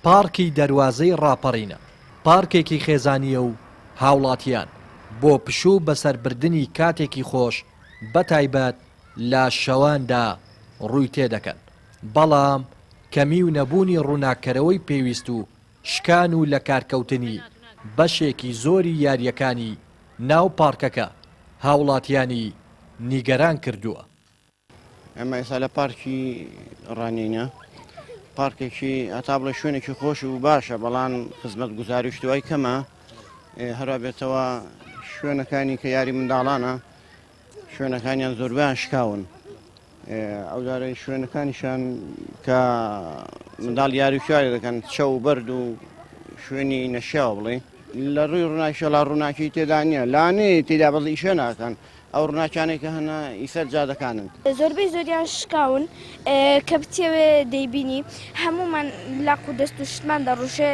پارکی دەواازەی ڕاپەڕینە، پارکێکی خێزانیە و هاوڵاتیان بۆ پشوو بەسەربردنی کاتێکی خۆش بەتایبەت لە شەواندا ڕووی تێدەکەن، بەڵام کەمی و نەبوونی ڕووناکەرەوەی پێویست و شکان و لە کارکەوتنی بەشێکی زۆری یاریەکانی ناو پارکەکە هاوڵاتیانی نیگەران کردووە. ئەمە ئێستا لە پارکی ڕانینە، پارکێکی هەتا بڵێ شوێنێکی خۆش و باشە، بەڵام خزمەت گوزاری شتوای کەمە، هەرا بێتەوە شوێنەکانی کە یاری منداڵانە شوێنەکانیان زۆربیان شکاون، ئەو دارەی شوێنەکانیشان کە منداڵ یاری شواری دەکەن چە و بەرد و شوێنی نەشیاوە بڵێ لە ڕووی ڕووناکیشە لا ڕووناکی تێدا نییە، لانەیە تێدا بەڵی ئیشە ناکەن، ئەو ڕووناکیانێک کە هەنا ئیسەر جادەکانن زۆربەی زۆریان شکاون کە بچێوێ دەیبینی هەمومان لاق و دەست و شتمان دەڕوشێ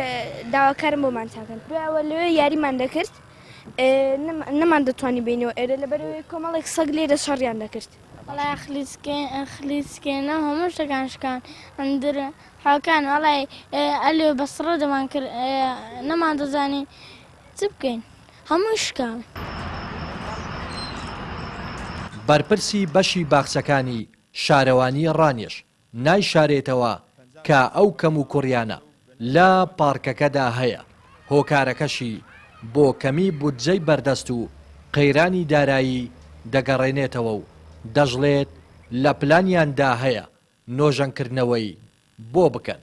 داواکارم بۆمان تاکەن ئەوە لەوێ یاریمان دەکرد نەمان دەتوانی بینەوە ئێرە لەبەرەوەی کۆمەڵێک سەگ لێرە شەڕیان دەکرد. وڵای خلیسکێنە هەموو شتەکان شکان ئەندر حاکان وڵای ئەلێ بەسڕە دەمان کرد نەمان دەزانین چ بکەین هەموو شکان. بەرپرسی بەشی باخچەکانی شارەوانی ڕانیش نایشارێتەوە کە ئەو کەم و کوڕیانە لە پارکەکەدا هەیە، هۆکارەکەشی بۆ کەمی بودجەی بەردەست و قەیرانی دارایی دەگەڕێنێتەوە و دەژڵێت لە پلانیاندا هەیە نۆژەنکردنەوەی بۆ بکەن.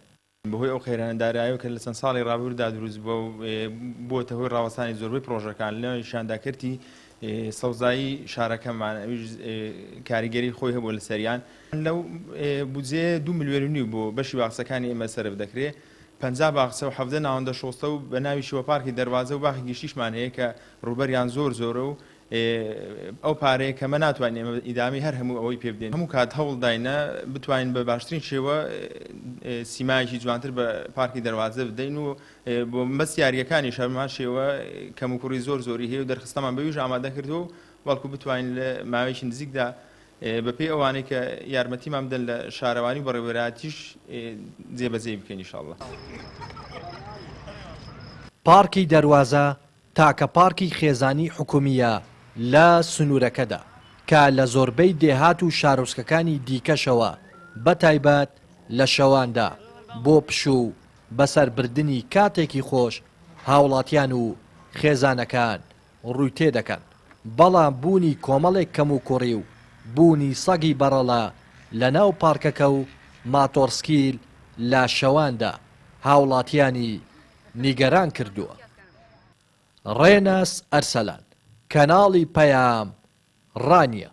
بەهۆی ئەو قەیرانە دارایی کە لە چەند ساڵی ڕابردوودا دروست بۆتە هۆی ڕاوەستانی زۆربەی پرۆژەکان لە شانداکردی سەوزایی شارەکەمان کاریگەری خۆی هەبوو لە سەریان لەو بودجێ 2 ملیۆن بۆ بەشی باخچەکانی ئێمە سەرف دەکرێت 50 باخچە و 17 ناوەندە شۆستە و بە ناوی شیوە پارکی دەواازە و باخی گشتیشمان هەیە کە ڕوبەریان زۆرە و ئەو پارەیە کەمە ناتوانین ئێمە ئیدامی هەر هەموو ئەوەی پێ بدەین، هەموو کات هەوڵداینە بتوانین بە باشترین شێوە سیمایەکی جوانتر بە پارکی دەواازە بدەین و بۆ مەست یاریەکانی شەرمان شێوە کەم و کوڕی زۆری هەیە و دەرخستەمان بەویش ئامادە کردو وەڵکو بتوانین لە ماوەیەکی نزیکدا بەپێی ئەوانەی کە یارمەتیمان بدەن لە شارەوانی بەڕێوەبەرایەتیش جێبەجێ بکەین ئینشاءڵڵا. پارکی دەواازە تاکە پارکی خێزانی حکومیە لە سنوورەکەدا کە لە زۆربەی دێهات و شارۆچکەکانی دیکەشەوە بەتایبەت لە شەواندا بۆ پشوو بەسەربردنی کاتێکی خۆش هاوڵاتیان و خێزانەکان ڕووی تێدەکەن، بەڵام بوونی کۆمەڵێک کەم و کوڕی و بوونی سەگی بەڕەڵە لە ناو پارکەکە و ماتۆرسکیل لە شەواندا هاوڵاتیانی نیگەران کردووە. ڕێناس ئەرسەلان، کەناڵی پەیام ڕانیە.